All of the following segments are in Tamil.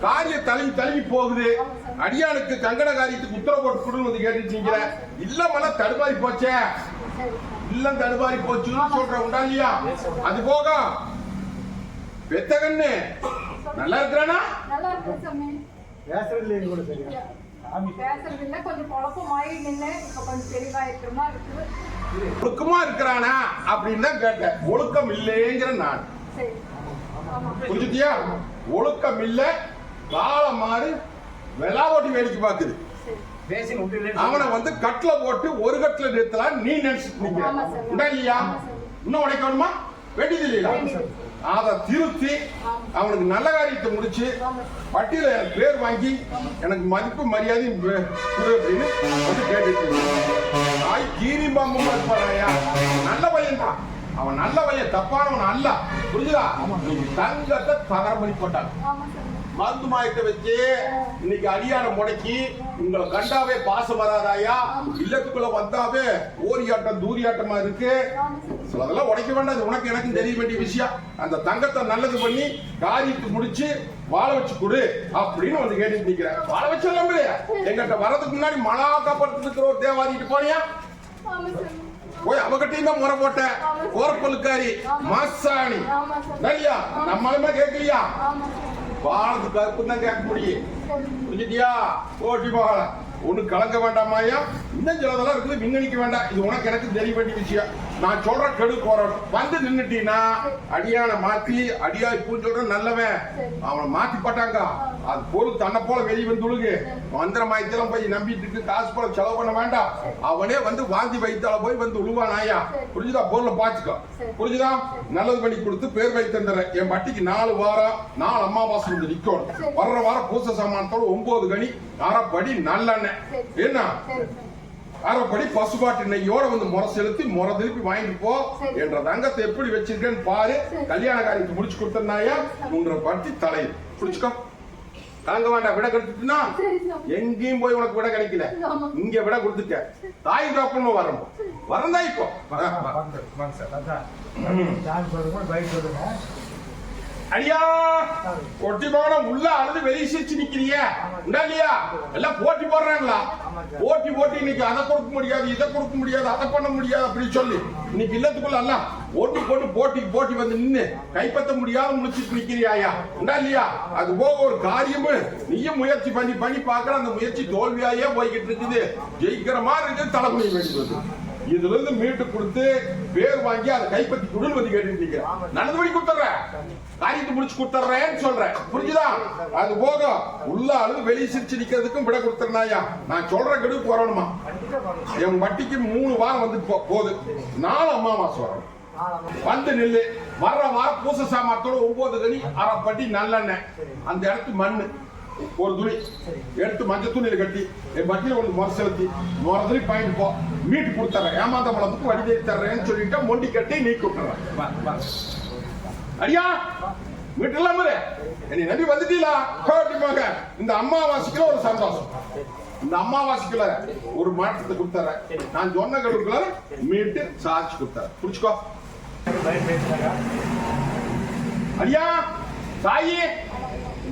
காரியம் தள்ளி போகுது. அடியானுக்கு கங்கண காரியத்துக்கு உத்தரவு போட்டு கொடுன்னு வந்து கேட்டுட்டீங்க. இல்லமெல்லாம் தடுமாறி போச்சே, இல்லம் தடுமாறி போச்சுன்னு சொல்ற உண்டா இல்லையா? அது போக பெத்த கண்ணு நல்லா இருக்கிறானா? ஒழுக்கமா இருக்கிறானா அப்படின்னு தான் கேட்டேன். ஒழுக்கம் இல்லைங்கிற நான் புரிஞ்சுட்டியா? ஒழுக்கம் இல்ல, கால மாறு வெளா ஓட்டி வேடிக்கை பாக்குது. அவனை வந்து கட்டில போட்டு ஒரு கட்டில நிறுத்தலாம் நீ நினைச்சிட்டு நிக்கிற இல்லையா? இன்னும் உடைக்கணுமா? வேண்டியது இல்லையா? அதை திருத்தி அவனுக்கு நல்ல காரியத்தை முடிச்சு பட்டியல எனக்கு பேர் வாங்கி எனக்கு மதிப்பு மரியாதை அப்படின்னு வந்து கேட்டுட்டு கீரி பாம்பமா இருப்பாயா? நல்ல பையன் தான் அவன், நல்ல பையன், தப்பானவன் அல்ல. புரிஞ்சுதா? தங்கத்தை தகரம் பண்ணி போட்டான். மருந்து மாயத்தை வச்சு இன்னைக்கு அடியான முடக்கி உங்களை கண்டாவே பாசம் வராதாயா? இல்லத்துக்குள்ள வந்தாவே ஓரியாட்டம் தூரியாட்டமா இருக்கு. சிலதெல்லாம் உடைக்க வேண்டாம், உனக்கு எனக்கும் தெரிய வேண்டிய விஷயம். அந்த தங்கத்தை நல்லது பண்ணி காரியத்தை முடிச்சு வாழ வச்சு கொடு அப்படின்னு வந்து கேட்டு நிக்கிறேன். வாழ வச்சு நம்பலையா? எங்கிட்ட வரதுக்கு முன்னாடி மலாக்கா படுத்துக்கிற ஒரு தேவாதிட்டு போனியா? போய் அவகிட்டையும் தான் முறை போட்ட கோரப்பல்லுக்காரி மாசாணி இல்லையா? நம்மளுமே கேட்கலையா? வாழத்துக்கு கருப்பு தான் கேட்க முடியும். புரிஞ்சுட்டியா? ஓட்டி போகல ஒண்ணு கலங்க வேண்டாமாயா? இன்னும் சிலதெல்லாம் இருக்குது, விண்ணணிக்க வேண்டாம். இது உனக்கு எனக்கு தெரிய வேண்டிய விஷயம். நான் சொல்ற கெடு போறோம் வந்து நின்னுட்டீங்கன்னா அடியான மாத்தி அடியா இப்பவும் சொல்ற நல்லவன் அவனை மாத்தி போட்டாங்க. அது பொருள் தன்னை போல வெளியே வந்து உழுகு. மந்திர மாயத்தெல்லாம் போய் நம்பிட்டு இருக்கு, காசு போல செலவு பண்ண வேண்டாம். அவனே வந்து வாந்தி வைத்தால போய் வந்து உழுவான் ஆயா. புரிஞ்சுதா? பொருளை பாத்துக்கோ. புரிஞ்சுதா? நல்லது பண்ணி கொடுத்து பேர் வைத்து தந்துறேன். என் பட்டிக்கு 4 வாரம் 4 அமாவாசை வந்து நிக்கணும். வர்ற வாரம் பூச சாமானத்தோட 9 கனி அரைப்படி நல்லெண்ணெய் என்ன அரைப்படி பசுபாட்டு நெய்யோட வந்து முறை செலுத்தி முறை திருப்பி வாங்கிட்டு போ. என்ற தங்கத்தை எப்படி வச்சிருக்கேன்னு பாரு. கல்யாண காரியத்தை முடிச்சு கொடுத்தனாயா உன்ற பட்டி தலை புடிச்சுக்கோ. கலங்க வேண்டாம். விட கொடுத்துட்டுனா எங்கேயும் போய் உனக்கு விட கிடைக்கல. இங்க விட கொடுத்துட்ட. தாய் காப்பணும் வரந்தா இப்போ அடியா ஒட்டி போன உள்ள அழுது வெளியே சிரிச்சு நிக்கிறிய இல்லையா? எல்லாம் போட்டி போடுறாங்களா? போட்டி இன்னைக்கு அதை கொடுக்க முடியாது, இதை கொடுக்க முடியாது, அதை பண்ண முடியாது அப்படின்னு சொல்லி இன்னைக்கு இல்லத்துக்குள்ள எல்லாம் ஓட்டி போட்டு போட்டி வந்து நின்று கைப்பற்ற முடியாத முடிச்சுட்டு நிக்கிறியாயா இல்லையா? அது போக ஒரு காரியமும் நீயும் முயற்சி பண்ணி பாக்குற. அந்த முயற்சி தோல்வியாயே போய்கிட்டு இருக்குது. ஜெயிக்கிற மாதிரி இருக்கு. தலைமுறை வேண்டியது இதுல இருந்து மீட்டு கொடுத்து பேர் வாங்கி அதை கைப்பற்றி குடுன்னு வந்து கேட்டு நடந்து பண்ணி கொடுத்துறேன். காரியத்தை முடிச்சு கொடுத்துறேன்னு சொல்றேன். புரிஞ்சுதா? அது போக உள்ள அழுது வெளியே சிரிச்சு நிக்கிறதுக்கும் விட கொடுத்துறனாயா? நான் சொல்ற கெடு போறணுமா? என் வட்டிக்கு 3 வாரம் வந்து போகுது. 4 அமாவாசை வரும் வந்து நில்லு. வர்ற வாரம் பூச சாமானத்தோட 9 கனி அரைப்பட்டி நல்லெண்ணெய். அந்த இடத்து மண்ணு ஒரு துணி எடுத்து மஞ்சள் துணியில கட்டி என் பட்டியல கொண்டு முறை செலுத்தி முறை துணி பாயிண்ட் போ மீட்டு கொடுத்துறேன். ஏமாந்த பழத்துக்கு வடி தேடி தர்றேன்னு சொல்லிட்டு மொண்டி கட்டி நீக்கி விட்டுறேன். அடியா வீட்டுலாம் என்னை நம்பி வந்துட்டீங்களா? போக இந்த அம்மாவாசைக்குள்ள ஒரு சந்தோஷம். இந்த அம்மாவாசைக்குள்ள ஒரு மாற்றத்தை கொடுத்துறேன். நான் சொன்ன கடுக்குள்ள மீட்டு சாட்சி கொடுத்துறேன். புடிச்சுக்கோ. அடியா தாயி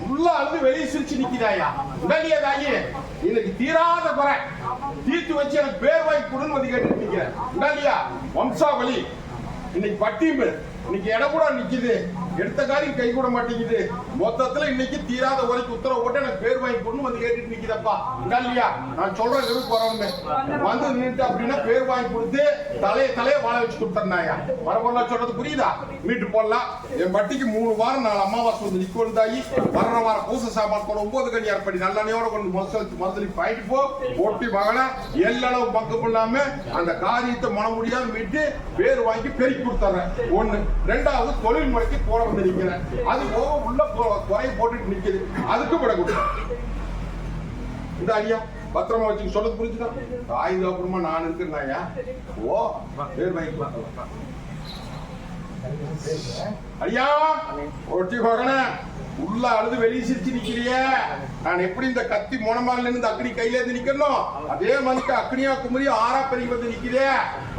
உள்ள அழுது வெளியே சிரிச்சு நிக்கிறாயா உடனே தாயி எனக்கு தீராத குறை தீர்த்து வச்சு எனக்கு பேர் வாங்கி கொடுன்னு வந்து கேட்டு நிக்கிறேன். உடனே வம்சாவளி இன்னைக்கு பட்டியும் இன்னைக்கு இடம் கூட நிக்குது. எடுத்த காரியம் கை கூட மாட்டேங்குது. மொத்தத்துல இன்னைக்கு தீராத வரைக்கும் உத்தரவு போட்டு எனக்கு பேர் வாங்கி கொண்டு வந்து கேட்டுட்டு நிக்கிறப்பா இல்லையா? நான் சொல்ற கருப்பு வரவங்க வந்து நின்று அப்படின்னா பேர் வாங்கி கொடுத்து தலைய வாழ வச்சு கொடுத்தனாயா? வரவங்க சொல்றது புரியுதா? மீட்டு போடலாம். என் பட்டிக்கு 3 வாரம் 4 அமாவாசை வந்து நிக்கணும் தாயி. வர்ற வாரம் பூச சாமானத்தோட 9 கனி அரைப்படி நல்லெண்ணையோட கொண்டு மறுதலி பாயிட்டு போ. போட்டி மகன எல்லளவு பங்கு இல்லாம அந்த காரியத்தை மன முடியாம மீட்டு பேர் வாங்கி பெருக்கி கொடுத்துறேன். 1. 2வது தொழில் முறைக்கு போட வந்து நிக்கிறேன். அது போக உள்ள குறைய போட்டுட்டு நிக்குது. அதுக்கு விட கொடுத்தேன். இந்த அடியா பத்திரமா வச்சு சொல்றது புரிஞ்சுதா? தாய்க்கு அப்புறமா நான் இருக்கிறேன்னாயா? ஓ பேர் வாங்கி ஐயா ஒட்டி போகணும். உள்ள அழுது வெளியே சிரிச்சு நிக்கிறிய. நான் எப்படி இந்த கத்தி மொனமால இருந்து அக்னி கையில இருந்து நிக்கணும், அதே மாதிரி அக்னியா குமரி ஆறா பெருகி வந்து நிக்கிறே.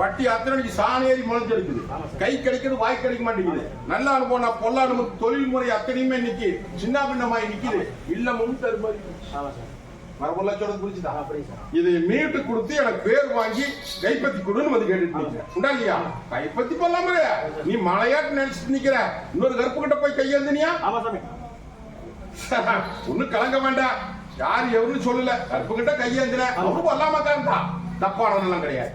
வட்டி அத்தனை சாணேறி முளைஞ்சு இருக்குது. கை கிடைக்கிறது, வாய் கிடைக்க மாட்டேங்குது. நல்ல அனுபவம், நான் பொல்ல அனுபவம், தொழில் முறை அத்தனையுமே நிக்கி சின்ன பின்னமாய் நிக்குது. இல்ல முன் தருமாறி இதை மீட்டு கொடுத்து எனக்கு பேர் வாங்கி கைப்பத்தி கொடுன்னு வந்து கேட்டுட்டு உண்டா இல்லையா? கைப்பத்தி போடலாம நீ மலையாட்டு நினைச்சிட்டு நிக்கிற. இன்னொரு கருப்பு கிட்ட போய் கையெழுந்தினியா? ஒண்ணு கலங்க வேண்டாம். யாரு எவருன்னு சொல்லல. கருப்பு கிட்ட கையேந்திர அவரு வரலாமா தான் தப்பானவெல்லாம் கிடையாது.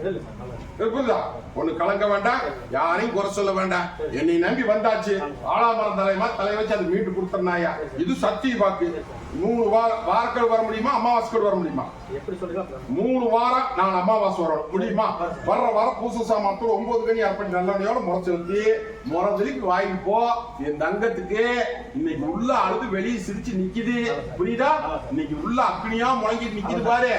ஒண்ணு கலங்க வேண்டாம், யாரையும் குறை சொல்ல வேண்டாம். என்னை நம்பி வந்தாச்சு. ஆளாமரம் தலை வச்சு அது மீட்டு கொடுத்தனாயா. இது சத்திய வாக்கு. 3 வாரங்கள் வர முடியுமா? அமாவாசைக்கு வர முடியுமா? 3 வாரம் நான் அமாவாசை வரணும் முடியுமா? வர்ற வாரம் பூச சாமானத்தோட 9 கனி அர்ப்பணி நல்லவனையோட முறை செலுத்தி முறதுக்கு வாங்கி போ. என் தங்கத்துக்கு இன்னைக்கு உள்ள அழுது வெளியே சிரிச்சு நிக்குது. புரியுதா? இன்னைக்கு உள்ள அக்னியா முழங்கிட்டு நிக்குது பாரு.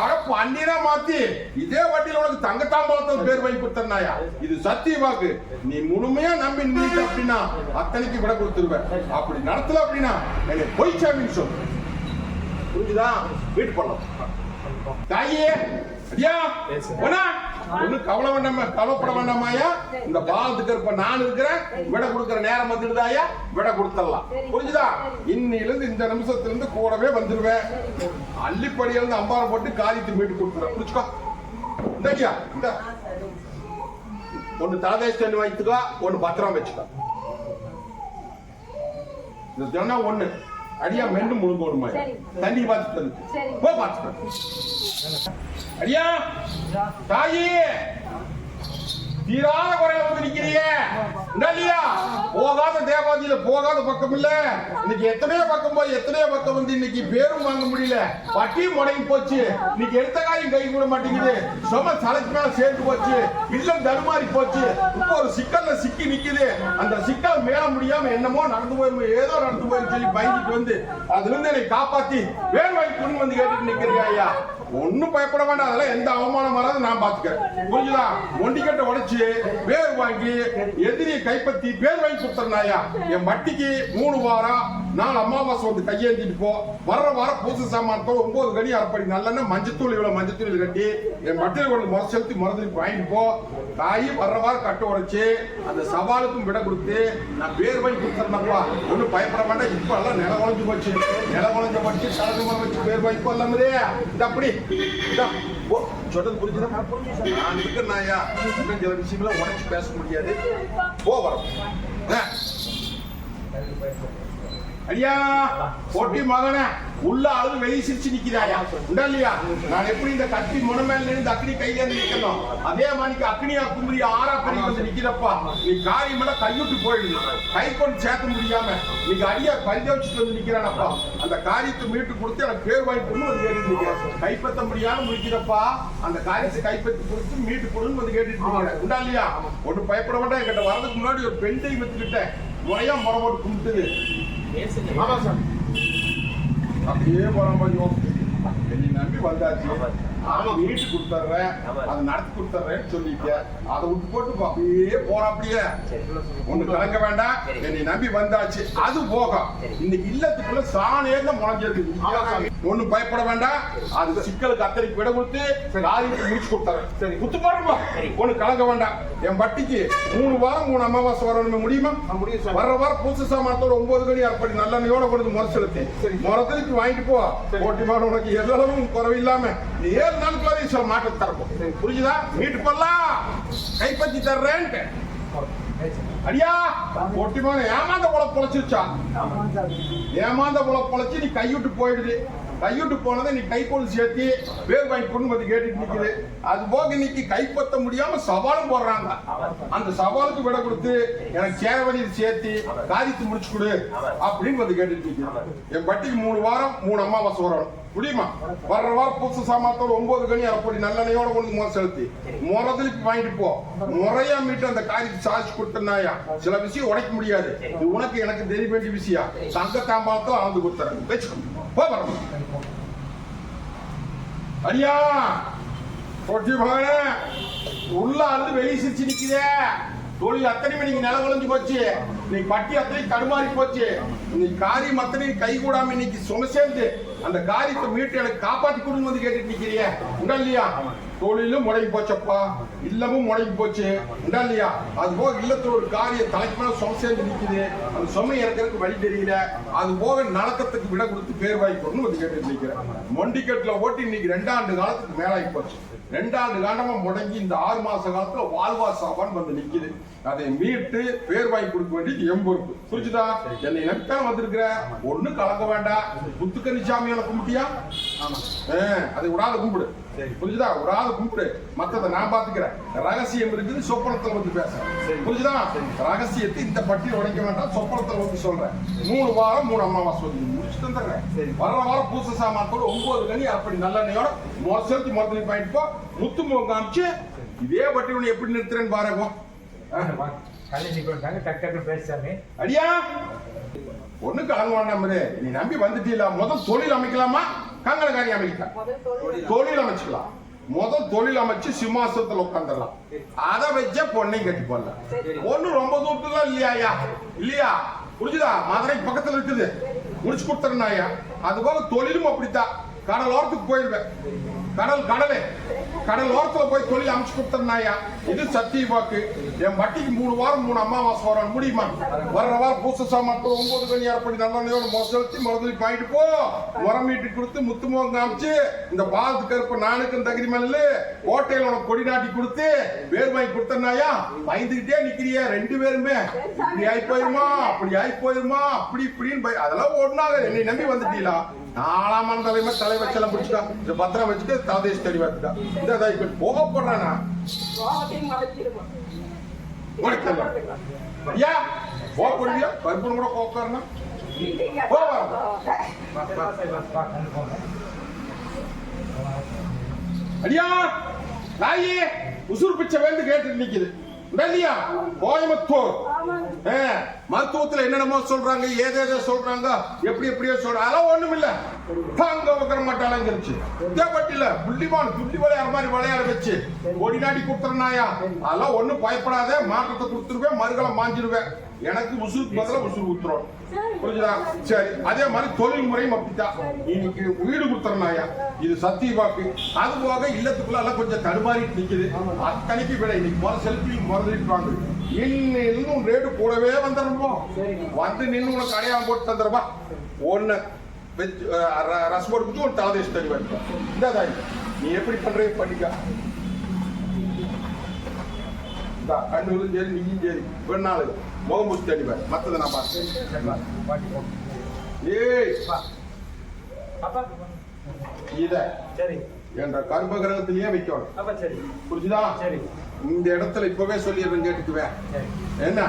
அழப்பு அந்நியனா மாத்தி இதே வட்டியில உனக்கு தங்கத்தாம்பழத்தில் பேர் வாங்கி கொடுத்தனாயா. இது சத்திய வாக்கு. நீ முழுமையா நம்பி நின்று அப்படின்னா அத்தனைக்கு விட கொடுத்துருவேன். அப்படி நடத்தல அப்படின்னா என்னை பொய் சாமின்னு சொல்லு. புரிஞ்சுதா? வீட்டு பண்ணலாம் தாயே. ஒண்ணு கவலை வேண்டாம, கவலைப்பட வேண்டாமாயா. இந்த பாலத்துக்கு இருப்ப நான் இருக்கிறேன். விட கொடுக்கிற நேரம் வந்துடுதாயா, விட கொடுத்துடலாம். புரிஞ்சுதா? இன்னில இருந்து இந்த நிமிஷத்துல இருந்து கூடவே வந்துருவேன். அள்ளிப்படியில இருந்து அம்பாரம் போட்டு காரியத்தை மீட்டு கொடுத்துறேன். புரிச்சுக்கோ. இந்தாக்கியா இந்த ஒன்னு தலதேசம் வைத்துக்கோ, ஒன்னு பத்திரம் வச்சுக்கோ. இந்த தினம் ஒண்ணு அடியா மெண்டு முழுங்கோடுமா தண்ணி பார்த்து போ பார்த்து அடியா தாயி தீராத குறையில வந்து நிக்கிறிய இல்லையா? போகாத தேவாதியில போகாத பக்கம் இல்ல. இன்னைக்கு எத்தனையோ பக்கம் போய் எத்தனையோ பக்கம் வந்து இன்னைக்கு பேரும் வாங்க முடியல. வட்டியும் முடங்கி போச்சு. இன்னைக்கு எடுத்த காரியம் கை கூட மாட்டேங்குது. சொம தலைக்கு மேல சேர்த்து போச்சு. இல்லம் தடுமாறி போச்சு. இப்ப ஒரு சிக்கல்ல சிக்கி நிக்குது. அந்த சிக்கல் மேல முடியாம என்னமோ நடந்து போய் ஏதோ நடந்து போய் சொல்லி பயந்துட்டு வந்து அதுல இருந்து என்னை காப்பாத்தி வேறு வாங்கி கொண்டு வந்து கேட்டுட்டு நிக்கிறியா ஐயா? ஒன்னும் பயப்பட வேண்டாம். அதெல்லாம் எந்த அவமானம் வராது, நான் பாத்துக்கிறேன். புரிஞ்சுதா? ஒண்டிக்கட்டை உடைச்சு பேர் வாங்கி எதிரியை கைப்பற்றி பேர் வாங்கி கொடுத்தனாயா. என் வட்டிக்கு 3 வாரம் நான் அமாவாசை வந்து கையேந்திட்டு போ. வர்ற வாரம் பூச சாமானத்தோட 9 கனி அரைப்படி நல்லெண்ணெய் மஞ்சத்தூள் இவ்வளவு மஞ்சத்தூள் கட்டி என் வட்டியில் கொண்டு முறை செலுத்தி முறதுக்கு வாங்கிட்டு போ. தாயி வர்ற வாரம் கட்ட உடைச்சு அந்த சவாலுக்கும் விட கொடுத்து நான் பேர் வாங்கி கொடுத்துருந்தப்பா. ஒன்னும் பயப்பட வேண்டாம். இப்ப எல்லாம் நில குழஞ்சு போச்சு. நில குழஞ்ச வச்சு கலந்து முறை வச்சு பேர் வாங்கி போடலாமே. இது அப்படி சொல்றது புரிஞ்சுதா? நான் இருக்கிறேன்னாயா இன்னும் சில விஷயங்கள உடச்சு பேச முடியாது. போ வரும் ஐயா. போட்டி மகனே உள்ள அழுது வெளியே சிரிச்சு நிக்கிறாயா உண்டா இல்லையா? நான் எப்படி இந்த கத்தி முனமேல இருந்து அக்னி கையில இருந்து நிக்கணும், அதே மாதிரி அக்னியா குமரி ஆறா பெருகி வந்து நிக்கிறப்பா. நீ காரியம் எல்லாம் கைவிட்டு போயிடுது. கை கொண்டு சேர்க்க முடியாம நீங்க அடியா பரித வச்சுட்டு வந்து நிக்கிறானப்பா. அந்த காரியத்தை மீட்டு கொடுத்து எனக்கு பேர் வாங்கி கொண்டு வந்து கேட்டு நிக்கிறேன். கைப்பற்ற முடியாம முடிக்கிறப்பா. அந்த காரியத்தை கைப்பற்றி கொடுத்து மீட்டு கொடுன்னு வந்து கேட்டுட்டு நிக்கிறேன் உண்டா இல்லையா? ஒண்ணு பயப்பட வேண்டாம். என்கிட்ட வர்றதுக்கு முன்னாடி ஒரு பெண் தெய்வத்துக்கிட்ட முறையா முறை போட்டு கும்பிட்டுது. ஆமா சார். அப்படியே போறோம். என்னை நம்பி வந்தாச்சு. வீட்டு கொடுத்துறேன், அதை நடத்தி கொடுத்துறேன்னு சொல்லிட்டேன். அதை விட்டு போட்டு அப்படியே போற. அப்படியே ஒண்ணு கலங்க வேண்டாம். என்னை நம்பி வந்தாச்சு. அது போக இன்னைக்கு இல்லத்துக்குள்ள சாணேர்ல முளைஞ்சிருக்கு. ஒண்ணு பயப்பட வேண்டாம். அது சிக்கலுக்கு அத்தனைக்கு விட கொடுத்து காரியத்தை முடிச்சு கொடுத்துறேன். சரி குத்து போடுறோம். ஒண்ணு கலங்க வேண்டாம். என் வட்டிக்கு 3 வாரம் 3 அமாவாசை வரணுமே. முடியுமா? முடியும். வர்ற வாரம் பூச சாமானத்தோட 9 கனி அர்ப்பணி நல்லெண்ணையோட கொண்டு முறை செலுத்தி முறத்துக்கு வாங்கிட்டு போ. போட்டிமான உனக்கு எவ்வளவும் குறைவில்லாம நீ 7 நாளுக்குள்ள சில மாற்றம் தரப்போம். புரிஞ்சுதா? வீட்டு போடலாம். கைப்பற்றி தர்றேன்ட்டு அடியா. ஒட்டிமான ஏமாந்த போல பொழைச்சிருச்சா? ஏமாந்த போல பொழைச்சு நீ கைவிட்டு போயிடுது. கைவிட்டு போனதை நீ கை கொண்டு சேர்த்து பேர் வாங்கி கொண்டு வந்து கேட்டுட்டு நிக்குது. அது போக இன்னைக்கு கைப்பற்ற முடியாம சவாலும் போடுறாங்க. அந்த சவாலுக்கு விட கொடுத்து எனக்கு சேரவழி சேர்த்து காரியத்தை முடிச்சு கொடு அப்படின்னு வந்து கேட்டுட்டு நிக்குது. என் பட்டிக்கு 3 வாரம் 3 அமாவாசை வரணும். முடியுமா? வர்ற வாரம் பூச சாமானத்தோட 9 கனி அரைப்படி நல்லெண்ணையோட கொண்டு முறை செலுத்தி முறதுக்கு வாங்கிட்டு போ. முறையா மீட்டு அந்த காரியத்தை சாதிச்சு கொடுத்தனாயா. சில விஷயம் உடைக்க முடியாது. இது உனக்கு எனக்கு தெரிய வேண்டிய விஷயம். தங்க தாம்பாளத்தில் ஆழ்ந்து கொடுத்துறேன். வச்சுக்கோ. அடியா போட்டி மகனே உள்ள அழுது வெளியே சிரிச்சு நிக்குதே. தொழில் அத்தனை மணிக்கு நில விளைஞ்சு போச்சு, இன்னைக்கு பட்டி அத்தனை தடுமாறி போச்சு, இன்னைக்கு காரியம் அத்தனை கை கூடாம இன்னைக்கு சும சேர்ந்து அந்த காரியத்தை மீட்டு எனக்கு காப்பாத்தி கொடுங்க வந்து கேட்டுட்டு நிக்கிறிய உண்டா இல்லையா? தொழிலும் முடங்கி போச்சப்பா, இல்லமும் முடங்கி போச்சு உண்டா இல்லையா? அது போக இல்லத்துல ஒரு காரியம் தலைக்கு மேல சும சேர்ந்து நிக்குது, அந்த சுமை இறக்கிறதுக்கு வழி தெரியல, அது போக நடக்கத்துக்கு விட கொடுத்து பேர் வாங்கி கொடுன்னு வந்து கேட்டுட்டு நிக்கிறேன். மொண்டிக்கட்டுல ஓட்டி இன்னைக்கு 2 ஆண்டு காலத்துக்கு மேலாகி போச்சு. 2 ஆண்டு காண்டமா முடங்கி இந்த 6 மாச காலத்துல வாழ்வா சாப்பான்னு வந்து நிக்குது. அதை மீட்டு பேர் வாங்கி கொடுக்க வேண்டியது எம்பொறுப்பு. புரிச்சுதா? என்னை நம்பித்தான் வந்திருக்கிற, ஒண்ணு கலக்க வேண்டாம். புத்துக்கனி சாமியால கும்பிட்டியா? அதை விடாத கும்பிடு. புரிஞ்சுதா? விடாத கும்பிடு. மத்ததை நான் பாத்துக்கிறேன். ரகசியம் இருக்குது, சொப்பனத்துல வந்து பேசுறேன். புரிஞ்சுதா? ரகசியத்தை இந்த பட்டியல் உடைக்க வேண்டாம், சொப்பனத்துல வந்து சொல்றேன். 3 வாரம் 3 அமாவாசை முடிச்சுட்டு வந்துடுறேன். வர்ற வாரம் பூச சாமான்கள் 9 கனி அப்படி நல்லெண்ணையோட செலுத்தி மொத்தம் பாயிண்ட் போ. முத்துமுகம் காமிச்சு இதே பட்டியல் எப்படி நிறுத்துறேன்னு பாருங்க. அடியா ஒண்ணு கலங்க வேண்டாம். நீ நம்பி வந்துட்டீங்களா? முதல் தொழில் அமைக்கலாமா? கங்கணக்காரி அமைக்கலாம். தொழில் அமைச்சுக்கலாம். முதல் தொழில் அமைச்சு சிம்மாசனத்துல உட்காந்துடலாம். அதை வச்ச பொண்ணையும் கட்டி போடலாம். ஒண்ணு ரொம்ப தூரத்துல இல்லையா? இல்லையா? புரிஞ்சுதா? மதுரை பக்கத்துல இருக்குது, முடிச்சு கொடுத்துறேன். அது போக தொழிலும் அப்படித்தான். கடல் ஓரத்துக்கு போயிருவேன். கடல் ஓரத்துல போய் தொழில் அமைச்சு கொடுத்தா. இது சத்திய வாக்கு. என் வட்டிக்கு 3 வாரம் 3 அமாவாசை வர முடியுமா? வர்ற வாரம் பூச சாமான் 9 கனி அரைப்படி நல்லெண்ணையோட மொசத்தி மறுதலி பாயிட்டு போ. உரம் மீட்டு கொடுத்து முத்துமுகம் காமிச்சு இந்த பாலத்து கருப்ப நானுக்கும் தகுதி மேல கோட்டையில உனக்கு கொடி நாட்டி கொடுத்து பேர் வாங்கி கொடுத்தனாயா. பயந்துகிட்டே நிக்கிறியா 2 பேருமே? இப்படி ஆகி போயிருமா, அப்படி ஆகி போயிருமா, அப்படி இப்படின்னு அதெல்லாம் ஒண்ணாக என்னை நம்பி வந்துட்டீங்களா? 4ஆம் தலை வச்செல்லாம் பிடிச்சிட்டா. இந்த பத்திரம் வச்சுட்டு தலதேசி தெளி பார்த்துட்டா. இந்த போகப்படுறானா ஐயா போகப்படுவியா? பருப்புன்னு கூட போக்காருனா அடியா தாயே உசுறு பிச்சை வேண்டு கேட்டு நிக்குது. கோயம்புத்தூர் மருத்துவத்துல என்னென்னமோ சொல்றாங்க, ஏதேதோ சொல்றாங்க, எப்படி எப்படியோ சொல்றாங்க. அதெல்லாம் ஒண்ணும் இல்ல. அங்க உக்கர மாட்டாளங்கிருச்சு. பட்டியல புள்ளிமான் துள்ளி விளையாட மாதிரி விளையாட வச்சு கொடி நாட்டி கொடுத்துறனாயா. அதெல்லாம் ஒண்ணும் பயப்படாத. மாற்றத்தை கொடுத்துருவேன், மறுகளை மாஞ்சிருவேன். எனக்கு உசுருக்கு பதிலாக உசுறு ஊத்துறோம். புரிஞ்சுதா? சரி. அதே மாதிரி தொழில் முறையும் அப்படித்தான். இன்னைக்கு வீடு கொடுத்துறனாயா. இது சத்திய வாக்கு. அது போக இல்லத்துக்குள்ள எல்லாம் கொஞ்சம் தடுமாறிட்டு நிக்குது. அத்தனைக்கு விட இன்னைக்கு முதல் செல்ஃபி முதலிட்டு இன்னும் ரேட்டு கூடவே வந்துடுறோம். வந்து நின்று உனக்கு அடையாளம் போட்டு தந்துடுவா. ஒண்ணு ரசம் போட்டு ஒரு தலதேசி தருவா. இந்த நீ எப்படி பண்ற பண்ணிக்க. கண்ணூரும் சரி, நீயும் சரி, பெண்ணாளு முகம் பூச்சி தடிப்பார். மற்றதை நான் பார்த்தேன். இத என்ற கர்ப்ப கிரகத்திலேயே வைக்கணும். புரிஞ்சுதா? இந்த இடத்துல இப்பவே சொல்லிடுறேன், கேட்டுக்குவேன். என்ன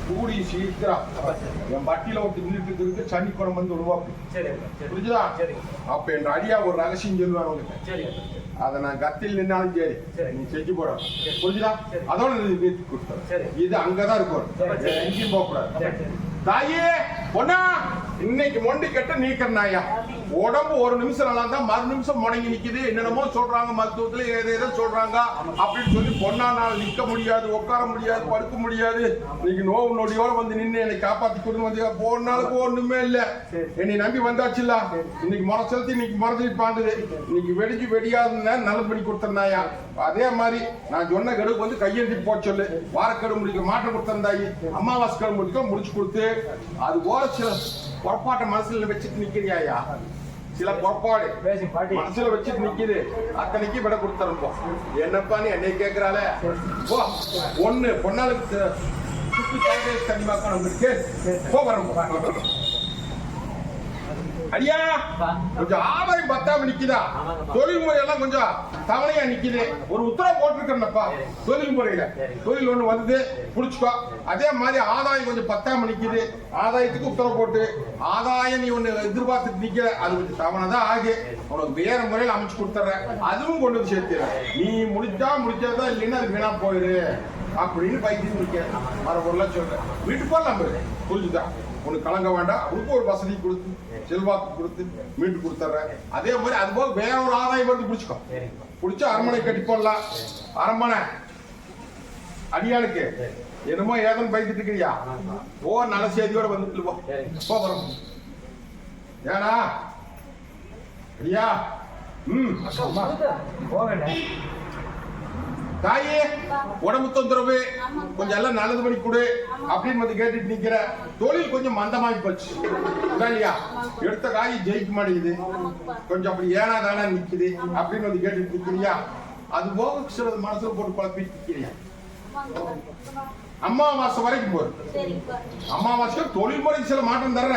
கூடி சீக்கிரம் என் பட்டியல ஒருத்தர் நின்றுட்டு இருக்கு, சனிக்குளம் வந்து உருவாக்கு. புரிஞ்சுதா? அப்ப என் அடியா ஒரு ரகசியம் சொல்லுவாங்க உங்களுக்கு. அதை நான் கத்தில் நின்னாலும் சரி, நீ செஞ்சு போட. புரிஞ்சுதா? அதோட கொடுத்தேன். இது அங்கதான் இருக்கும், எங்கேயும் போக கூடாது. தாயே பொண்ணா இன்னைக்கு மொண்டி கட்ட நீக்கிறனாயா. உடம்பு ஒரு நிமிஷம் நல்லா இருந்தா மறு நிமிஷம் முடங்கி நிக்குது. என்னென்னமோ சொல்றாங்க மருத்துவத்துல, ஏதோ சொல்றாங்க அப்படின்னு சொல்லி பொண்ணானால் நிக்க முடியாது, உட்கார முடியாது, படுக்க முடியாது. இன்னைக்கு நோவு நொடியோட வந்து நின்று என்னை காப்பாத்தி கொடுத்து வந்து போனாலுக்கு ஒண்ணுமே இல்ல. என்னை நம்பி வந்தாச்சுல்ல. இன்னைக்கு முறை செலுத்தி இன்னைக்கு மறந்து பாண்டுது. இன்னைக்கு வெடிஞ்சு வெடியாதுன்னு நல்ல பண்ணி கொடுத்தனாயா. அதே மாதிரி நான் சொன்ன கெடுக்கு வந்து கையெழுத்தி போக சொல்லு. வாரக்கெடு முடிக்க மாற்றம் கொடுத்திருந்தாயி. அமாவாசை கெடு முடிச்சு கொடுத்து அது போல சில பொறப்பாட்ட மனசுல வச்சுட்டு நிக்கிறியா. சில பொறப்பாடு மனசுல வச்சுட்டு நிக்குது. அத்தனைக்கு விட கொடுத்துருப்போம். என்னப்பான்னு என்னை கேட்கிறாள. ஒண்ணு பொன்னாளுக்கு சுற்றி கண்டிப்பாக போ வரும். அடியா கொஞ்சம் ஆதாயம் பத்தாம நிக்குதா. தொழில் முறையெல்லாம் கொஞ்சம் தவணையா நிக்குது. ஒரு உத்தரவு போட்டிருக்கேன்ப்பா தொழில் முறையில. தொழில் ஒண்ணு வந்து புடிச்சுக்கோ. அதே மாதிரி ஆதாயம் கொஞ்சம் பத்தாம நிக்குது. ஆதாயத்துக்கு உத்தரவு போட்டு ஆதாயம் நீ ஒண்ணு எதிர்பார்த்துட்டு நிக்கிற. அது கொஞ்சம் தவணை தான் ஆகு. உனக்கு வேற முறையில அமைச்சு கொடுத்துறேன். அதுவும் கொண்டு வந்து சேர்த்துற. நீ முடிச்சதா இல்லைன்னா அது வீணா போயிரு அப்படின்னு பைத்தியம் நிக்க. மர பொருளா சொல்றேன். வீட்டு போடலாம் புரிஞ்சுதான். உனக்கு கலங்க வேண்டாம். உனக்கு ஒரு வசதி கொடுத்து செல்வாக்கு கொடுத்து மீட்டு கொடுத்துட்றேன். அதே மாதிரி அது போல வேற ஒரு ஆதாயம் வந்து பிடிச்சிக்கோ. பிடிச்சா அரண்மனை கட்டி போடலாம். அரண்மனை அடியாளுக்கு என்னமோ ஏதோ பயந்துட்டு இருக்கிறியா? ஓ நல்ல செய்தியோட வந்துட்டு போ போறோம். ஏடா ஐயா தாயே உடம்பு தொந்தரவு கொஞ்சம் எல்லாம் நல்லது பண்ணி கொடு அப்படின்னு வந்து கேட்டுட்டு நிக்கிற. தொழில் கொஞ்சம் மந்தமாகி போச்சு இல்லையா? எடுத்த காய் ஜெயிக்க மாட்டேங்குது, கொஞ்சம் அப்படி ஏனா தானே நிக்குது அப்படின்னு வந்து கேட்டுட்டு நிக்கிறியா? அது போக சில மனசுல போட்டு குழப்பிட்டு நிக்கிறியா? அமாவாசை வரைக்கும் போற அமாவாசைக்கு தொழில் முறைக்கு சில மாற்றம் தர்ற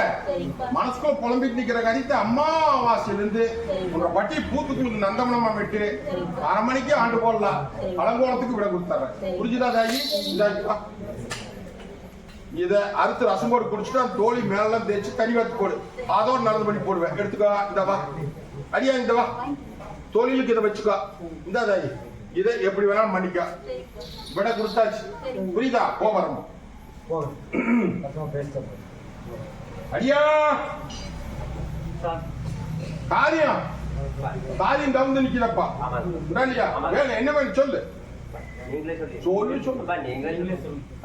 மனசுக்குள்ள புலம்பிட்டு நிக்கிற காரியத்தை அமாவாசையிலிருந்து உங்க பட்டி பூத்துக்குளுக்கு நந்தமனமா விட்டு 1/2 மணிக்கு ஆண்டு போடலாம், பழங்கோலத்துக்கு விட கொடுத்துறேன். புரிஞ்சுதா தாயி? இத அறுத்து ரசம் போட்டு குடிச்சுட்டு அந்த தோழி மேலாம் தேய்ச்சி கறி வச்சு போடு, அதோட நல்லது பண்ணி போடுவேன். எடுத்துக்கோ. இந்த வா அடியா, இந்த வா தொழிலுக்கு இதை வச்சுக்கோ. இந்த தாயி இதை எப்படி வேணாலும் பண்ணிக்க, விட கொடுத்தாச்சு. புரியுதா? போறோம். அடியா காரியம் காரியம் தகுந்து நிக்கிறப்பா இல்லையா? என்ன வேணும் சொல்லு.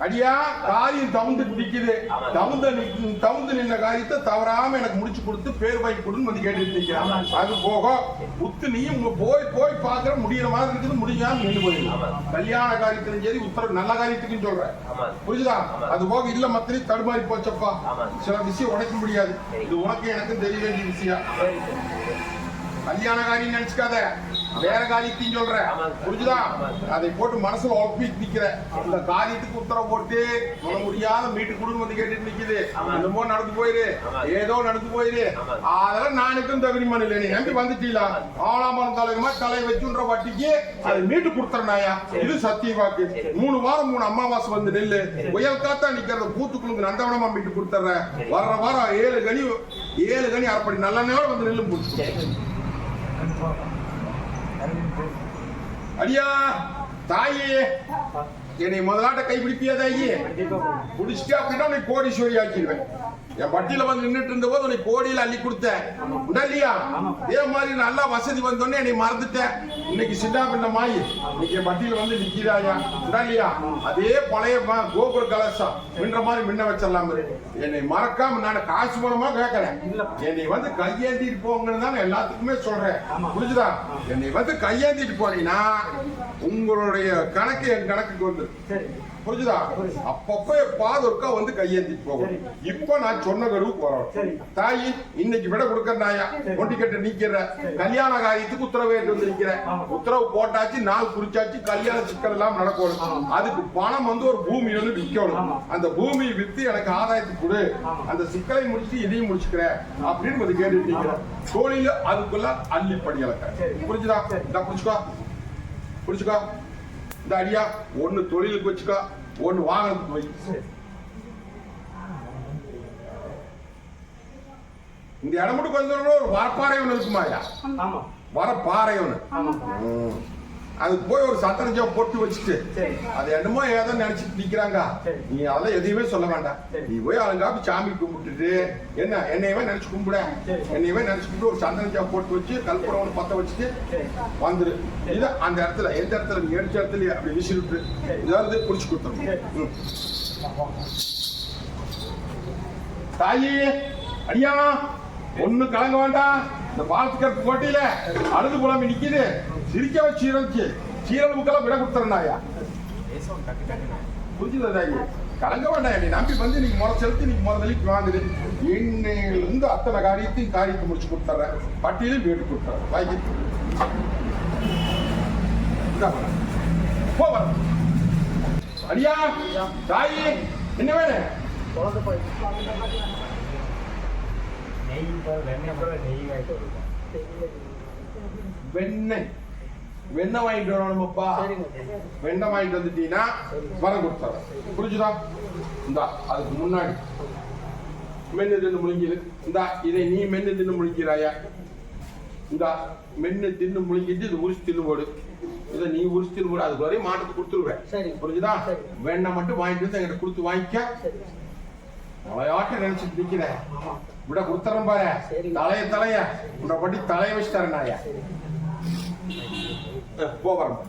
அடியா காரியம் தவுந்து நிக்குது, தவுந்து நின்ன காரியத்தை தவறாம எனக்கு முடிச்சு கொடுத்து பேர் வாங்கி கொடுன்னு வந்து கேட்டு நிக்கிறான். அது போக உத்து நீயும் போய் போய் பாக்குற முடியற மாதிரி இருக்குது, முடியாம நின்று போயிடும். கல்யாண காரியத்திலும் சரி உத்தரவு நல்ல காரியத்துக்கும் சொல்றேன். புரிஞ்சுதா? அது போக இல்ல மத்திரி தடுமாறி போச்சப்பா, சில விஷயம் உடைக்க முடியாது. இது உனக்கு எனக்கும் தெரிய வேண்டிய விஷயம். கல்யாண காரியம் நினைச்சுக்காத, வேற காரியத்தையும் சொல்ற. புரிஞ்சுதா? அதை போட்டு மனசுல ஒப்பிட்டு நிக்கிற. இந்த காரியத்துக்கு உத்தரவு போட்டு சொல்ல முடியாத மீட்டு குடும்பம் வந்து கேட்டுட்டு நிக்குது. என்னமோ நடந்து போயிரு, ஏதோ நடந்து போயிரு. அதெல்லாம் நானுக்கும் தகுதிமான இல்லை. நீ நம்பி வந்துட்டீங்களா? ஆளாமரம் தலைவமா தலையை வச்சுன்ற வட்டிக்கு அதை மீட்டு கொடுத்துறனாயா? இது சத்திய வாக்கு. 3 வாரம் 3 அமாவாசை வந்து நெல்லு புயல் காத்தா நிக்கிறத பூத்துக்குழுக்கு நந்தவனமா மீட்டு கொடுத்துற. வர்ற வாரம் 7 கனி அரைப்படி நல்லெண்ணெயோட வந்து நெல்லு பிடிச்சி. அடியா தாயே என்னை முதலாட்ட கைப்பிடிப்பியா தாயி? பிடிச்சிட்டு அப்படின்னா உன்னை கோடீஸ்வரி ஆக்கிடுவேன். என் பட்டியல வந்து நின்றுட்டு இருந்த போது உன்னை கோடியில அள்ளி கொடுத்தேன் இல்லையா? இதே மாதிரி நல்லா வசதி வந்தோடனே என்னை மறந்துட்டேன். இன்னைக்கு சின்ன பின்ன மாயி இன்னைக்கு என் பட்டியல வந்து நிக்கிறாயா இல்லையா? அதே பழைய கோபுர கலசம் மின்ற மாதிரி மின்ன வச்சிடலாம். என்னை மறக்காம நான் காசு மூலமா கேட்கறேன். என்னை வந்து கையேந்திட்டு போங்கன்னு தான் எல்லாத்துக்குமே சொல்றேன். புரிஞ்சுதா? என்னை வந்து கையேந்திட்டு போனீங்கன்னா உங்களுடைய கணக்கு என் கணக்குக்கு வந்து புரிஞ்சுதா? அப்பப்ப பாதொருக்கா வந்து கையேந்திட்டு போகும். இப்ப நான் சொன்ன கருவுக்கு வரோம். தாயி இன்னைக்கு விட கொடுக்கறாயா? ஒண்டி கட்ட நிக்கிற கல்யாண காரியத்துக்கு உத்தரவு வந்து நிக்கிற. உத்தரவு போட்டாச்சு, நாள் குறிச்சாச்சு, கல்யாண சிக்கல் எல்லாம் நடக்கணும். அதுக்கு பணம் வந்து ஒரு பூமி வந்து விற்கணும். அந்த பூமியை வித்து எனக்கு ஆதாயத்துக்கு கொடு, அந்த சிக்கலை முடிச்சுட்டு இதையும் முடிச்சுக்கிறேன் அப்படின்னு வந்து கேட்டு நிக்கிற. தொழில அதுக்குள்ள அள்ளிப்படி இழக்க. புரிஞ்சுதா? இந்த புடிச்சுக்கோ புடிச்சுக்கோ. இந்த அடியா ஒண்ணு தொழிலுக்கு வச்சுக்கோ, ஒண்ணு வாகனத்துக்கு வை. இந்த இடம் மட்டும் கொஞ்சம் ஒரு வரப்பாறை ஒண்ணு இருக்குமாயா? வரப்பாறை ஒண்ணு, அதுக்கு போய் ஒரு சத்தனஜா போட்டு வச்சுட்டு அது என்னமோ ஏதோ நினைச்சிட்டு நிக்கிறாங்க. நீ அதெல்லாம் எதையுமே சொல்ல வேண்டாம். நீ போய் அலங்காப்பி சாமி கும்பிட்டுட்டு என்ன என்னையவே நினைச்சு கும்பிட, என்னையவே நினைச்சு கும்பிட்டு ஒரு சந்தனஜா போட்டு வச்சு கல்புரம் ஒன்று பத்த வச்சுட்டு வந்துரு. இது அந்த இடத்துல எந்த இடத்துல நீ எடுத்த இடத்துல அப்படி விசிட்டு இதாவது குடிச்சு கொடுத்துரும். தாயி அடியா ஒண்ணு கலங்க வேண்டாம். இந்த பாலத்துக்கு போட்டியில அழுது புலம்பி நிக்குது, சிரிக்க வச்சு சீரலுக்கெல்லாம் விட கொடுத்துறாயா? புரிஞ்சுதாயி? கலங்க வேண்டாம். என்னை நம்பி வந்து நீங்க முறை செலுத்தி நீங்க முதலிக்கு வாங்குது. இன்னையிலிருந்து அத்தனை காரியத்தை முடிச்சு கொடுத்துறேன். பட்டியலும் வீட்டு கொடுத்துறேன். வாங்கி போ. அடியா தாயி என்ன வேணும்? வெண்ணெய் வெண்ணெய் வாங்கிட்டு வரணும்ப்பா. வெண்ணெய் வாங்கிட்டு வந்துட்டீங்கன்னா வரம் கொடுத்துறேன். புரிஞ்சுதா? இந்தா அதுக்கு முன்னாடி மென்னு தின்னு முழுங்கிடு. இந்தா இதை நீ மென்னு தின்னு முழுங்கிறாயா? இந்தா மென்னு தின்னு முழுங்கிட்டு இது உரிச்சு தின்னு போடு. இதை நீ உரிச்சு தின்னு போடு. அதுக்கு வரையும் மாட்டுக்கு கொடுத்துருவேன். புரிஞ்சுதா? வெண்ணெய் மட்டும் வாங்கிட்டு வந்து என்கிட்ட கொடுத்து வாங்கிக்க. மலையாட்ட நினைச்சிட்டு நிக்கிறேன். விட கொடுத்துறேன் பாரு. தலைய உன்னை பட்டி தலைய வச்சு தரேன் நாயா. போகிறோம்.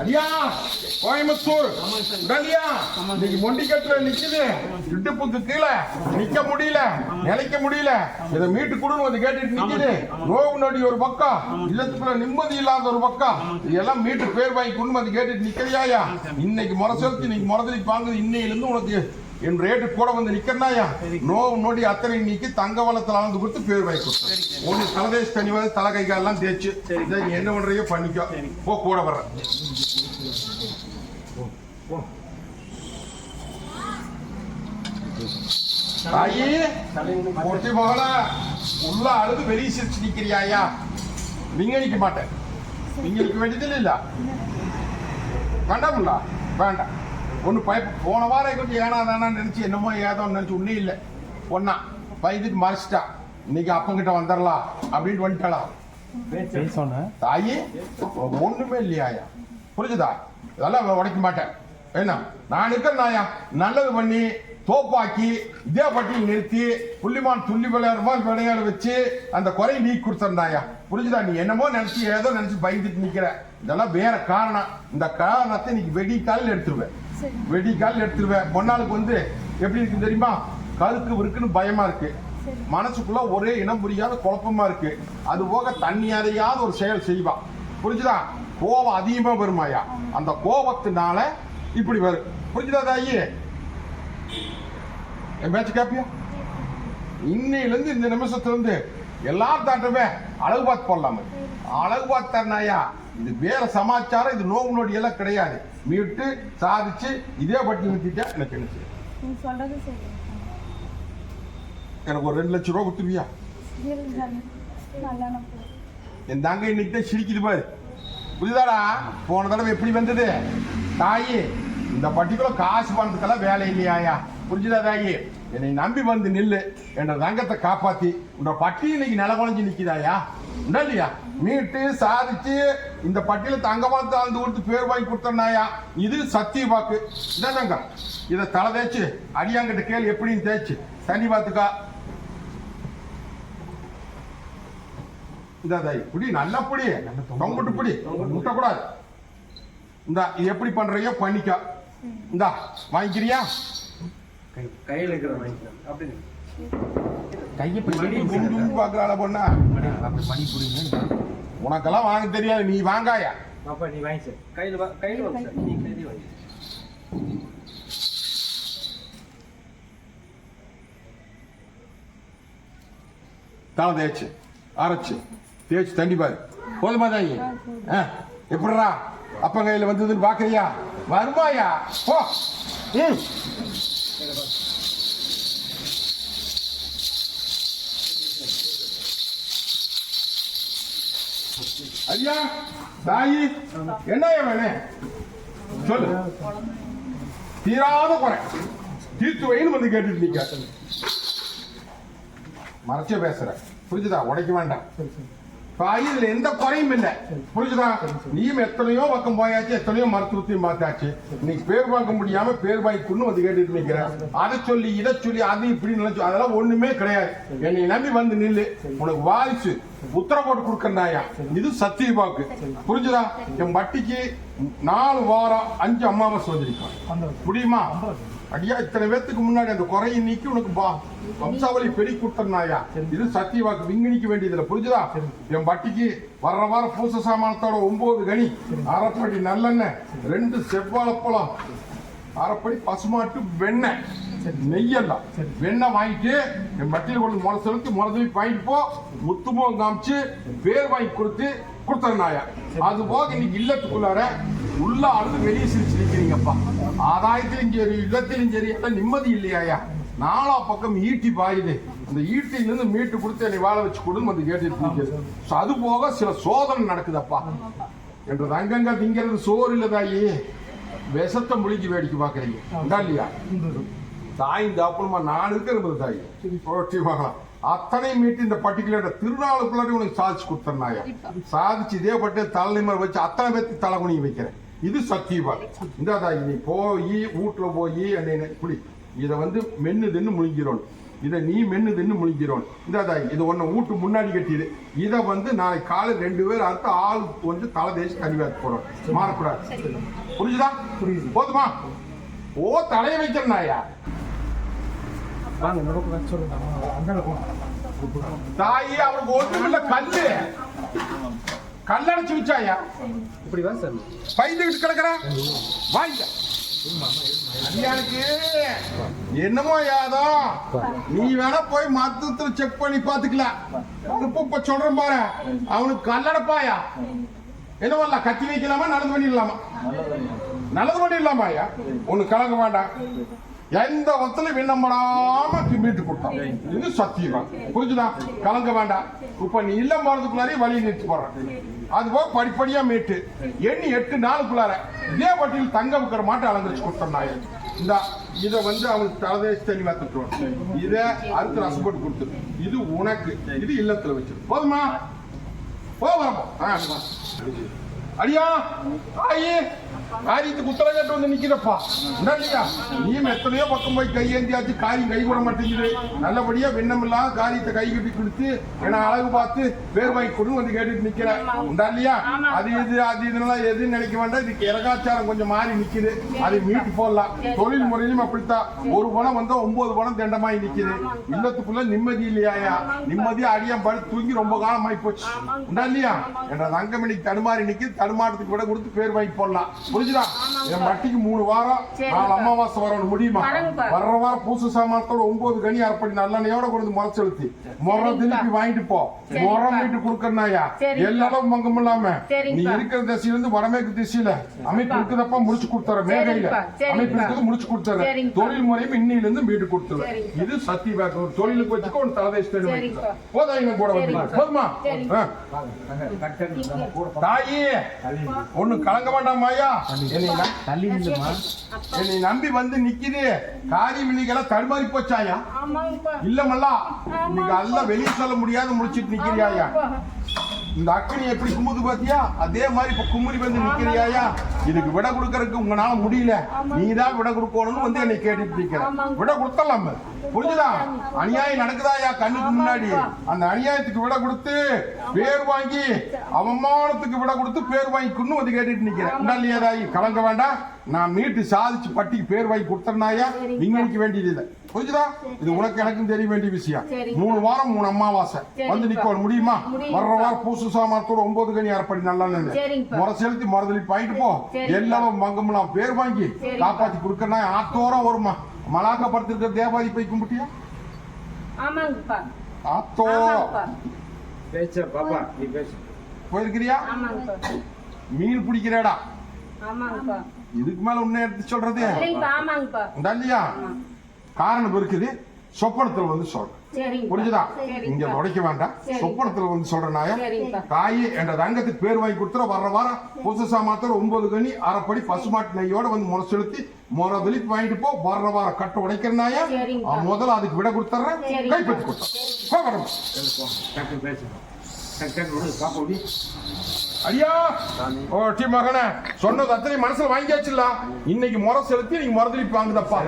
அடியா கோயம்புத்தூர் உடலியா இன்னைக்கு மொண்டிக்கட்டுல நிக்குது இடுப்புக்கு கீழே நிக்க முடியல நிலைக்க முடியல இதை மீட்டு கொடுன்னு வந்து கேட்டுட்டு நிக்குது நோவு நொடி ஒரு பக்கம் இல்லத்துக்குள்ள நிம்மதி இல்லாத ஒரு பக்கம் இதெல்லாம் மீட்டு பேர் வாங்கி கொண்டு வந்து கேட்டுட்டு நிக்கிறியாயா இன்னைக்கு முறை செலுத்தி இன்னைக்கு முறதலி பாங்குது இன்னையில இருந்து உனக்கு என் ரேட்டு கூட வந்து நிக்கிறனாயா நோவு நொடி அத்தனை நீக்கி தங்க வளத்துல வந்து கொடுத்து பேர் வாங்கி கொடுத்தேன் உனக்கு தலைதேச தனி வந்து தலை கை காலெல்லாம் தேய்ச்சு நீ என்ன பண்றையோ பண்ணிக்கோ போ கூட வர்ற தாயி பொட்டி மகள உள்ள அழுது வெளியே சிரிச்சு நிக்கிறியாயா விங்கடிக்க மாட்டேன் விங்கடிக்க வேண்டியது இல்ல வேண்டாம்ல வேண்டாம் ஒண்ணு பயப்பு போன வாரம் கொஞ்சம் ஏனாதானான்னு நினைச்சு என்னமோ ஏதோன்னு நினைச்சு ஒன்னும் இல்லை ஒன்னா பயந்துட்டு மறைச்சிட்டா இன்னைக்கு அப்பங்கிட்ட வந்துடலாம் அப்படின்னு வந்துட்டாளா தாயி ஒண்ணுமே இல்லையாயா புரிஞ்சுதா இதெல்லாம் உடைக்க மாட்டேன் என்ன நான் இருக்கிறேனாயா நல்லது பண்ணி தோப்பாக்கி இதே பட்டியல் நிறுத்தி புள்ளிமான் துள்ளி விளையாட வச்சு அந்த குறையை நீக்கி கொடுத்துருந்தாயா புரிஞ்சுதா நீ என்னமோ நினைச்சு ஏதோ நினைச்சு பயந்துட்டு நிக்கிற இதெல்லாம் வேற காரணம் இந்த காரணத்தை இன்னைக்கு வெடிக்காலில் எடுத்துருவேன் பொன்னாளுக்கு வந்து எப்படி இருக்கு தெரியுமா கருக்கு இருக்குன்னு பயமா இருக்கு மனசுக்குள்ள ஒரே இனம் புரியாத குழப்பமா இருக்கு அது போக தண்ணியாதையாத ஒரு செயல் செய்வான் புரிஞ்சுதா கோபம் அதிகமா வருமாயா அந்த கோபத்தினால இப்படி வரும் புரிஞ்சுதா தாயி என் பேச்சு கேப்பியா இன்னையில இருந்து இந்த நிமிஷத்துல இருந்து எல்லாரும் தாண்டவே அழகு பார்த்து போடலாம அழகு பார்த்தாயா இது வேற சமாச்சாரம் இது நோவு நோடி எல்லாம் கிடையாது மீட்டு சாதிச்சு இதே பட்டி நிறுத்திட்டா எனக்கு என்ன செய்யும் எனக்கு ஒரு 2 லட்சம் ரூபா கொடுத்துருவியா என் தங்க இன்னைக்கு தான் சிரிக்குது பாரு புரியுதாடா போன தடவை எப்படி வந்தது தாயி இந்த பட்டிக்குள்ள காசு பணத்துக்கெல்லாம் வேலை இல்லையாயா புரிஞ்சுதா தாயி என்னை நம்பி வந்து நில்லு என்ற தங்கத்தை காப்பாத்தி உன்னோட பட்டி இன்னைக்கு நில குழஞ்சி நிக்குதாயா உண்டா இல்லையா மீட்டு சாதிச்சு இந்த பட்டியல தங்க பணத்தை ஆழ்ந்து கொடுத்து பேர் வாங்கி கொடுத்தனாயா இது சத்திய வாக்கு இதாங்க இதை தலை தேய்ச்சு அடியாங்கிட்ட கேள்வி எப்படின்னு தேய்ச்சு தண்ணி பார்த்துக்கா இந்த தாய் புடி நல்லா புடி தொங்கிட்டு புடி முட்டக்கூடாது இந்த இது எப்படி பண்றையோ பண்ணிக்கா இந்தா வாங்கிக்கிறியா கையில இருக்கிற வாங்கிக்கலாம் அப்படி கையை பாக்குறாள பொண்ணா மணி புரியுங்க உனக்கெல்லாம் வாங்க தெரியாது நீ வாங்காயா அப்ப நீ வாங்கி கையில வாங்க நீ கையில வாங்கி தலை தேய்ச்சு அரைச்சு தேய்ச்சி தண்ணி பாரு போதுமா தாயி எப்படிரா அப்ப கையில வந்ததுன்னு பாக்குறியா வருமாயா போ ஐயா தாயி என்ன வேணே சொல்லு தீராத குறை தீர்த்து வைன்னு வந்து கேட்டுட்டு நீங்க மறைச்சே பேசுற புரிஞ்சுதா உடைக்க வேண்டாம் இதுல எந்த குறையும் இல்லை புரிஞ்சுதா நீயும் எத்தனையோ பக்கம் போயாச்சு எத்தனையோ மருத்துவத்தையும் பார்த்தாச்சு இன்னைக்கு பேர் வாங்க முடியாம பேர் வாய்க்குன்னு வந்து கேட்டுட்டு நிக்கிற அதை சொல்லி இதை சொல்லி அது இப்படி நினைச்சு அதெல்லாம் ஒண்ணுமே கிடையாது என்னை நம்பி வந்து நில்லு உனக்கு வாரிசு உத்தரவு போட்டு கொடுக்கறாயா இது சத்திய வாக்கு புரிஞ்சுதா என் வட்டிக்கு 4 வாரம் 5 அமாவாசை வந்திருக்கான் முடியுமா அடியா இத்தனை பேத்துக்கு முன்னாடி அந்த குறையை நீக்கி உனக்கு வம்சாவளி பெரிய கொடுத்தனாயா இது சத்திய வாக்கு விங்கணிக்க வேண்டியதுல புரிஞ்சுதா என் வட்டிக்கு வர்ற வாரம் பூச சாமானத்தோட 9 கனி அரைப்படி நல்லெண்ணெய் 2 செவ்வாழைப்பழம் அரைப்படி பசுமாட்டு வெண்ணெய் நெய்யெல்லாம் வெண்ணெய் வாங்கிட்டு என் வட்டியில கொண்டு முளை செலுத்தி முளை வாங்கிட்டு போ முத்துமுகம் காமிச்சு பேர் வாங்கி கொடுத்தனாயா அது போக இன்னைக்கு இல்லத்துக்குள்ளார உள்ள அழுது வெளியே சிரிச்சு நிக்கிறீங்கப்பா ஆதாயத்திலும் சரி இல்லத்திலும் சரி எல்லாம் நிம்மதி இல்லையாயா 4 பக்கம் ஈட்டி பாயுது அந்த ஈட்டிலிருந்து மீட்டு கொடுத்து என்னை வாழ வச்சு கொடுன்னு வந்து கேட்டுட்டு நிற்கிறது அது போக சில சோதனை நடக்குதப்பா என்ற தங்கங்கள் திங்கிறது சோறு இல்லதாயி விஷத்தை முழுக்கி வேடிக்கை பாக்குறீங்க இல்லையா தாய் தாப்பனமா நான் இருக்கிறது தாய் பார்க்கலாம் அத்தனை மீட்டு இந்த பர்டிகுலர் திருநாளுக்குள்ளாடி உனக்கு சாதிச்சு கொடுத்தனாயா சாதிச்சு இதே பட்டு தலைநிமர் வச்சு அத்தனை பேர்த்து தலை குனிய வைக்கிறேன் இது சத்தியவா இந்த தாய் நீ போய் வீட்டுல போய் என்னை இப்படி இதை வந்து மென்னு தின்னு முழுங்கிறோம் இதை நீ மென்னு தின்னு முழிக்கிறோம். இந்த தாய் இது ஒன்னு வீட்டு முன்னாடி கட்டிடு. இதை வந்து நாளைக்கு காலை 2 பேர் அறுத்து ஆளுக்கு கொஞ்சம் தலை தேய்ச்சி தண்ணி வைக்க போறோம். மாறக்கூடாது. புரிஞ்சுதா? புரியுது. போதுமா? ஓ தலைய வைக்கிறனாயா தாயி அவருக்கு ஒன்றுமில்ல கல்லு கல்லடைச்சு வச்சாயா இப்படி வா சார் பைந்துக்கிட்டு கிடக்குற வாங்க என்னமோ யாதோ நீ வேணா போய் மருத்துவத்தில் செக் பண்ணி பாத்துக்கலாம். இப்ப சொல்றேன் பாரு அவனுக்கு கல்லடப்பாயா என்னவல்ல கத்தி வைக்கலாமா நல்லது பண்ணிடலாமா? நல்லது பண்ணிடலாமாயா? ஒண்ணு கலங்க வேண்டாம். எந்த வத்துல விண்ணம்படாம மீட்டு கொடுத்தான். இது சத்தியமா புரிஞ்சுதா? கலங்க வேண்டாம். இப்ப நீ இல்லம் போறதுக்குள்ளாரே வழி நிறுத்தி போடுறேன். அதுபோக படிப்படியா மீட்டு எண்ணி 8 நாளுக்குள்ளார இதே வட்டியில் தங்க வைக்கிற மாட்டை அலங்கரிச்சு கொடுத்தோம். இந்த இதை வந்து அவனுக்கு தலைதேசி தெளிவா திட்டுவான். இதை அறுத்து ரசம் போட்டு கொடுத்துரு. இது உனக்கு, இது இல்லத்துல வச்சிரு. போதுமா? வரப்போ அடியா ஆயி காரியத்துக்கு உத்தரவு கேட்டு வந்து நிக்கிறப்பா இல்லையா? நீ எத்தனையோ பக்கம் போய் கையேந்தியாச்சு காரியம் கை கூட மாட்டேங்குது. நல்லபடியா வெண்ணம் இல்லாத காரியத்தை கை கட்டி கொடுத்து என்ன அழகு பார்த்து பேர் வாங்கி கொண்டு வந்து கேட்டுட்டு நிக்கிற உண்டா இல்லையா? அது இதெல்லாம் எதுன்னு நினைக்க வேண்டாம். இதுக்கு இறகாச்சாரம் கொஞ்சம் மாறி நிக்குது. அதை மீட்டு போடலாம். தொழில் முறையிலும் அப்படித்தான். ஒரு பணம் வந்தா 9 பணம் தண்டமாயி நிக்குது. இல்லத்துக்குள்ள நிம்மதி இல்லையாயா? நிம்மதியா அடியான் படுத்து தூங்கி ரொம்ப காலம் ஆகி போச்சு உண்டா இல்லையா? என்ற தங்கமணிக்கு தடுமாறி நிக்குது. தடுமாட்டத்துக்கு விட கொடுத்து பேர் வாங்கி போடலாம். புரிஞ்சுதா? என் மட்டிக்கு 3 வாரம் 4 அமாவாசை வரணும் முடியுமா? வர்ற வாரம் பூசு சாமானத்தோட 9 கனி அரைப்படி நல்லெண்ணையோட கொண்டு முறை செலுத்தி முறை திருப்பி வாங்கிட்டு போ. முறை வீட்டு கொடுக்கறனாயா எல்லாரும் மங்கம் இல்லாம நீ இருக்கிற திசையில இருந்து வடமேற்கு திசையில அமைப்பு இருக்குதப்ப முடிச்சு கொடுத்துற. மேகையில அமைப்பு இருக்குது முடிச்சு கொடுத்துற. தொழில் முறையும் இன்னில இருந்து வீட்டு கொடுத்துற. இது சத்திய பேக்க ஒரு தொழிலுக்கு வச்சுக்கோ. ஒரு தலைதேசி போதா இன்னும் கூட வந்து போதுமா? தாயி ஒண்ணு கலங்க வேண்டாமாயா? என்னை நம்பி வந்து நிக்குது. காரியம் இன்னைக்கெல்லாம் தடுமாறி போச்சாயா? இல்லமல்லா இன்னைக்கு எல்லாம் வெளியே சொல்ல முடியாத முடிச்சிட்டு நிக்கிறியாயா? இந்த அக்கனி எப்படி கும்புது பாத்தியா? அதே மாதிரி இப்ப குமுறி வந்து நிக்கிறியாயா? இதுக்கு விட கொடுக்கறதுக்கு உங்களால முடியல. நீதான் விட கொடுக்கணும்னு வந்து என்னை கேட்டுட்டு நிக்கிற. விட கொடுத்தலாம். புரிஞ்சுதா? அநியாயம் நடக்குதாயா கண்ணுக்கு முன்னாடி? அந்த அநியாயத்துக்கு விட கொடுத்து பேர் வாங்கி அவமானத்துக்கு விட கொடுத்து பேர் வாங்கிக்கணும் வந்து கேட்டுட்டு நிக்கிறேன். இல்லையாதாயி கலங்க வேண்டாம். நான் மீட்டு சாதிச்சு பட்டிக்கு பேர் வாங்கி கொடுத்தனாயா நீங்க நினைக்க வேண்டியது இல்லை. புரிஞ்சுதா? இது உனக்கு எனக்கும் தெரிய வேண்டிய விஷயம். 3 வாரம் 3 அமாவாசை வந்து நிக்க முடியுமா? வர்ற வாரம் பூசு சாமானத்தோட 9 கனி அரைப்படி நல்லா முறை செலுத்தி மறுதளி பாயிட்டு போ. எல்லாரும் மங்கம்லாம் பேர் வாங்கி காப்பாத்தி கொடுக்கறனா ஆத்தோரம் வருமா? மலாக்க படுத்திருக்கிற தேவாதி போய் கும்பிட்டியா? போயிருக்கிறியா? மீன் பிடிக்கிறடா. இதுக்கு மேல உன்ன எடுத்து சொல்றது இல்லையா? காரணம் இருக்குது. சொப்பனத்துல வந்து சொல்றேன். புரிஞ்சுதா? இங்க உடைக்க வேண்டாம். சொப்பனத்துல வந்து சொல்றனாய தாயி என்ற தங்கத்துக்கு பேர் வாங்கி கொடுத்துற. வர்ற வாரம் புதுசு சாமானத்தோட 9 கனி அரைப்படி பசுமாட்டு நெய்யோட வந்து முறை செலுத்தி முறை தெளிப்பு வாங்கிட்டு போ. வர்ற வாரம் கட்ட உடைக்கிறனாய முதல்ல அதுக்கு விட கொடுத்துறேன். கைப்பற்றி கொடுத்தேன். ஐயா ஓட்டி மகனே சொன்னது அத்தனை மனசுல வாங்கியாச்சுல. இன்னைக்கு முறை செலுத்தி நீங்க முறதளிப்பு வாங்குதப்பா.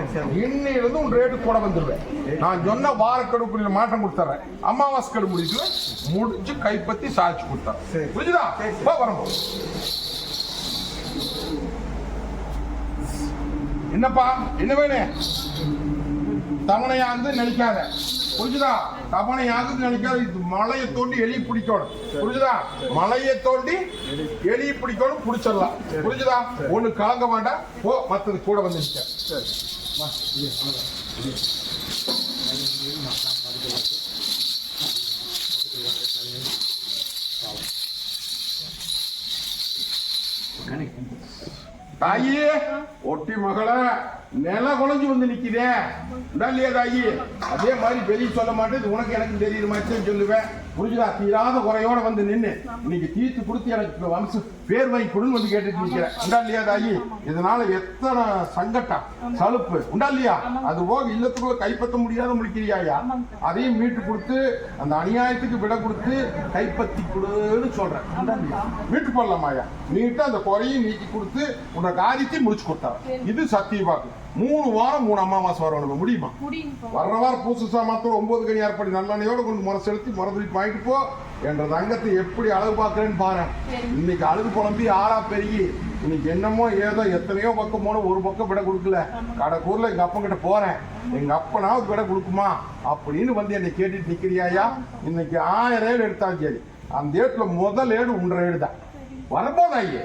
இன்னையில இருந்து உன் ரேட்டு கூட வந்துருவேன். நான் சொன்ன வார கடுப்புல மாற்றம் கொடுத்துறேன். அமாவாசை கடு முடிக்கல முடிச்சு கைப்பற்றி சாய்ச்சி கொடுத்தேன். புரிஞ்சுதா? வரும்போது என்னப்பா என்ன வேணும்? தவணையாகுது நினைக்காத. புரிஞ்சுதா? தவணையாகுது நினைக்காத. இது மலையை தோண்டி எலி பிடிக்கணும். புரிஞ்சுதா? மலையை தோண்டி எலி பிடிக்கணும். பிடிச்சிடலாம். புரிஞ்சுதா? ஒண்ணு கலங்க வேண்டாம். போ மத்தது கூட வந்து தாயி ஒட்டி மகள நில குழஞ்சு வந்து நிக்குதே இல்லையா தாயி? அதே மாதிரி வெளியே சொல்ல மாட்டேன். உனக்கு எனக்கு தெரியுற மாதிரி சொல்லுவேன். புரிஞ்சுதா? தீராத குறையோட வந்து நின்று இன்னைக்கு தீர்த்து கொடுத்து எனக்கு வம்ச பேர் வாங்கி கொடுன்னு வந்து கேட்டுட்டு நிக்கிறேன். உண்டா இல்லையா தாயி? இதனால எத்தனை சங்கட்டம் சலுப்பு உண்டா இல்லையா? அது போக இல்லத்துக்குள்ள கைப்பற்ற முடியாத முடிக்கிறியாயா? அதையும் மீட்டு கொடுத்து அந்த அநியாயத்துக்கு விட கொடுத்து கைப்பற்றி கொடுன்னு சொல்றேன். மீட்டு போடலாமாயா? மீட்டு அந்த குறையும் நீக்கி கொடுத்து உன்னோட காரியத்தையும் முடிச்சு கொடுத்தா. இது சத்தியவாக்கு 3 வாரம் 3 அமாவாசை வரணும் முடியுமா? வர்ற வாரம் பூசு சாமாத்தோட 9 கனி ஏற்படி நல்லெண்ணையோட கொண்டு முறை செலுத்தி முறதுட்டு வாங்கிட்டு போ என்ற தங்கத்தை எப்படி அழகு பார்க்கறேன்னு பாரு. இன்னைக்கு அழுகு புலம்பி ஆளா பெருகி இன்னைக்கு என்னமோ ஏதோ எத்தனையோ பக்கம் போன ஒரு பக்கம் விட கொடுக்கல. கடைக்கூர்ல எங்க அப்பன் கிட்ட போறேன், எங்க அப்பனாவது விட கொடுக்குமா அப்படின்னு வந்து என்னை கேட்டுட்டு நிக்கிறியாயா? இன்னைக்கு 1000 ஏடு எடுத்தாலும் சரி, அந்த ஏட்டுல முதல் ஏடு 1.5 ஏடு தான் வரும்போது ஐயே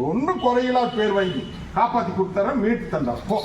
ஒன்னும் குறையிலா பேர் வாங்கி காப்பாத்தி கொடுத்தார மீட்டு தந்தா போ.